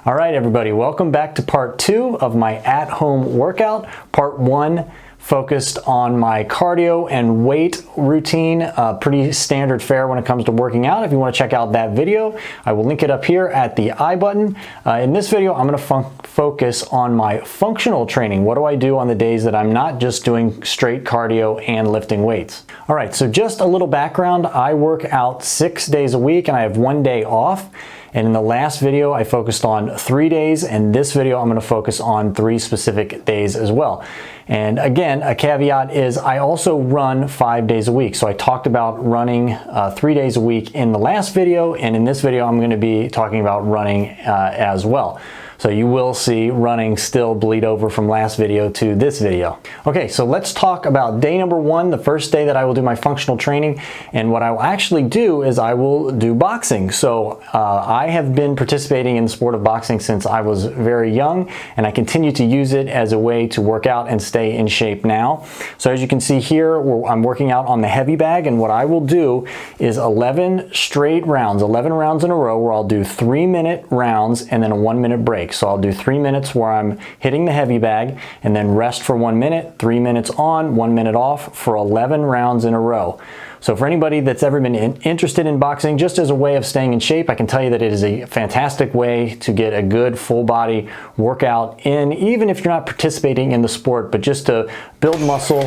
All right, everybody, welcome back to part 2 of my at-home workout. Part 1 focused on my cardio and weight routine, pretty standard fare when it comes to working out. If you want to check out that video, I will link it up here at the I button. In this video, I'm going to focus on my functional training. What do I do on the days that I'm not just doing straight cardio and lifting weights? All right, so just a little background. I work out 6 days a week and I have 1 day off. And in the last video, I focused on 3 days, and this video, I'm gonna focus on 3 specific days as well. And again, a caveat is I also run 5 days a week. So I talked about running 3 days a week in the last video, and in this video, I'm gonna be talking about running as well. So you will see running still bleed over from last video to this video. Okay, so let's talk about day number 1, the first day that I will do my functional training. And what I will actually do is I will do boxing. So I have been participating in the sport of boxing since I was very young, and I continue to use it as a way to work out and stay in shape now. So as you can see here, I'm working out on the heavy bag, and what I will do is 11 straight rounds, 11 rounds in a row, where I'll do 3-minute rounds and then a 1-minute break. So I'll do 3 minutes where I'm hitting the heavy bag and then rest for 1 minute, 3 minutes on, 1 minute off for 11 rounds in a row. So for anybody that's ever been interested in boxing, just as a way of staying in shape, I can tell you that it is a fantastic way to get a good full body workout in, even if you're not participating in the sport, but just to build muscle,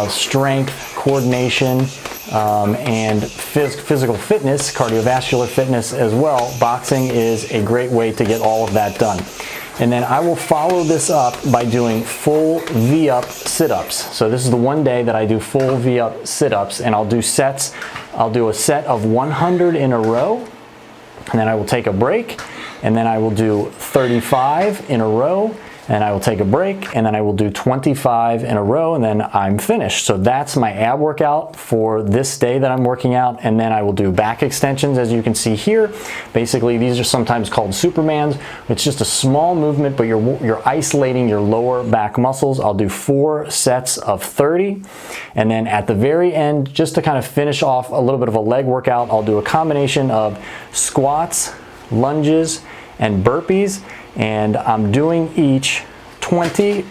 strength, coordination, and physical fitness, cardiovascular fitness as well. Boxing is a great way to get all of that done. And then I will follow this up by doing full V-up sit-ups. So this is the one day that I do full V-up sit-ups, and I'll do sets. I'll do a set of 100 in a row, and then I will take a break, and then I will do 35 in a row, and I will take a break, and then I will do 25 in a row, and then I'm finished. So that's my ab workout for this day that I'm working out, and then I will do back extensions, as you can see here. Basically, these are sometimes called Supermans. It's just a small movement, but you're isolating your lower back muscles. I'll do 4 sets of 30, and then at the very end, just to kind of finish off a little bit of a leg workout, I'll do a combination of squats, lunges, and burpees. And I'm doing each 20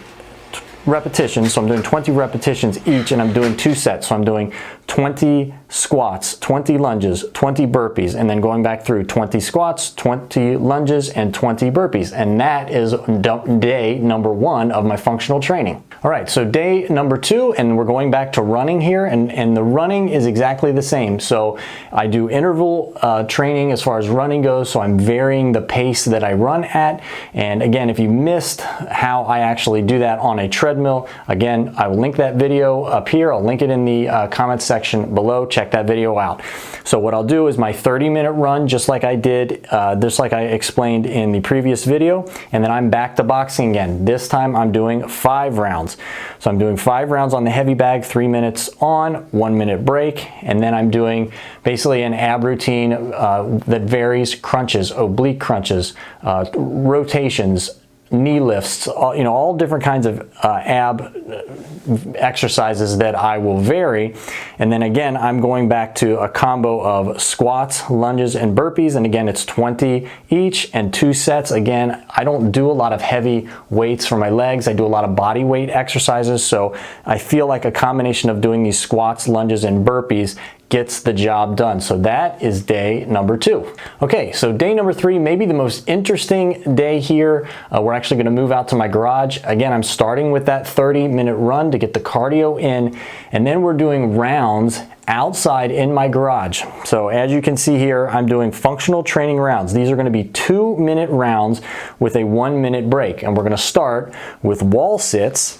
repetitions, so I'm doing 20 repetitions each, and I'm doing 2 sets. So I'm doing 20 squats, 20 lunges, 20 burpees, and then going back through 20 squats, 20 lunges, and 20 burpees. And that is day number 1 of my functional training. All right, so day number 2, and we're going back to running here, and the running is exactly the same. So I do interval training as far as running goes, so I'm varying the pace that I run at. And again, if you missed how I actually do that on a treadmill, again, I will link that video up here. I'll link it in the comments section below. Check that video out. So what I'll do is my 30-minute run, just like I did, just like I explained in the previous video, and then I'm back to boxing again. This time I'm doing 5 rounds. So I'm doing 5 rounds on the heavy bag, 3 minutes on, 1 minute break, and then I'm doing basically an ab routine that varies: crunches, oblique crunches, rotations, knee lifts, all different kinds of ab exercises that I will vary. And then again, I'm going back to a combo of squats, lunges, and burpees. And again, it's 20 each and 2 sets. Again, I don't do a lot of heavy weights for my legs. I do a lot of body weight exercises. So I feel like a combination of doing these squats, lunges, and burpees gets the job done. So that is day number 2. Okay, so day number 3, maybe the most interesting day here. We're actually gonna move out to my garage. Again, I'm starting with that 30-minute run to get the cardio in, and then we're doing rounds outside in my garage. So as you can see here, I'm doing functional training rounds. These are gonna be 2-minute rounds with a 1-minute break, and we're gonna start with wall sits.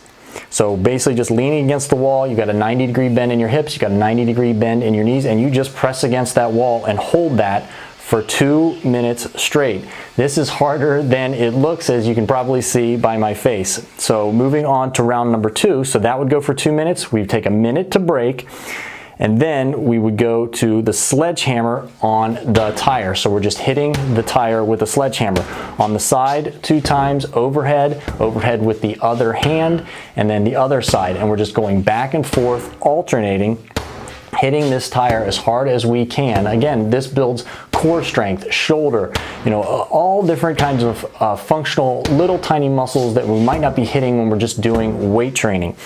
So basically just leaning against the wall, you've got a 90-degree bend in your hips, you've got a 90-degree bend in your knees, and you just press against that wall and hold that for 2 minutes straight. This is harder than it looks, as you can probably see by my face. So moving on to round number 2, so that would go for 2 minutes. We take a minute to break, and then we would go to the sledgehammer on the tire. So we're just hitting the tire with a sledgehammer. On the side 2 times, overhead with the other hand, and then the other side. And we're just going back and forth, alternating, hitting this tire as hard as we can. Again, this builds core strength, shoulder, all different kinds of functional little tiny muscles that we might not be hitting when we're just doing weight training.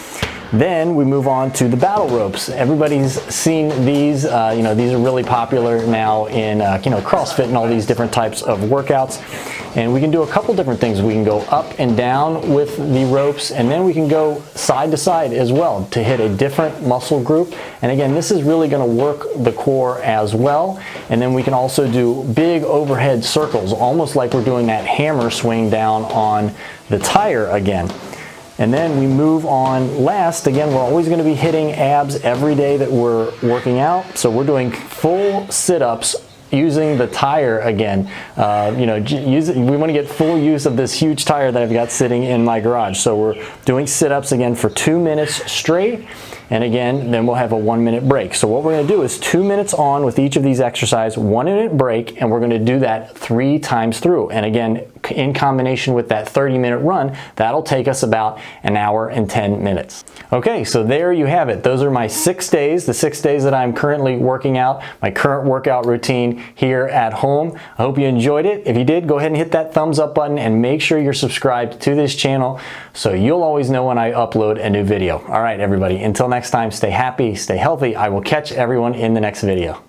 Then we move on to the battle ropes. Everybody's seen these. These are really popular now in CrossFit and all these different types of workouts. And we can do a couple different things. We can go up and down with the ropes, and then we can go side to side as well to hit a different muscle group. And again, this is really going to work the core as well. And then we can also do big overhead circles, almost like we're doing that hammer swing down on the tire again. And then we move on last. Again, we're always going to be hitting abs every day that we're working out. So we're doing full sit-ups using the tire again. We want to get full use of this huge tire that I've got sitting in my garage. So we're doing sit-ups again for 2 minutes straight. And again, then we'll have a 1 minute break. So what we're going to do is 2 minutes on with each of these exercises, 1 minute break, and we're going to do that 3 times through. And again, in combination with that 30-minute run, that'll take us about an hour and 10 minutes. Okay, so there you have it. Those are my 6 days, the 6 days that I'm currently working out, my current workout routine here at home. I hope you enjoyed it. If you did, go ahead and hit that thumbs up button and make sure you're subscribed to this channel so you'll always know when I upload a new video. All right, everybody, until next time, stay happy, stay healthy. I will catch everyone in the next video.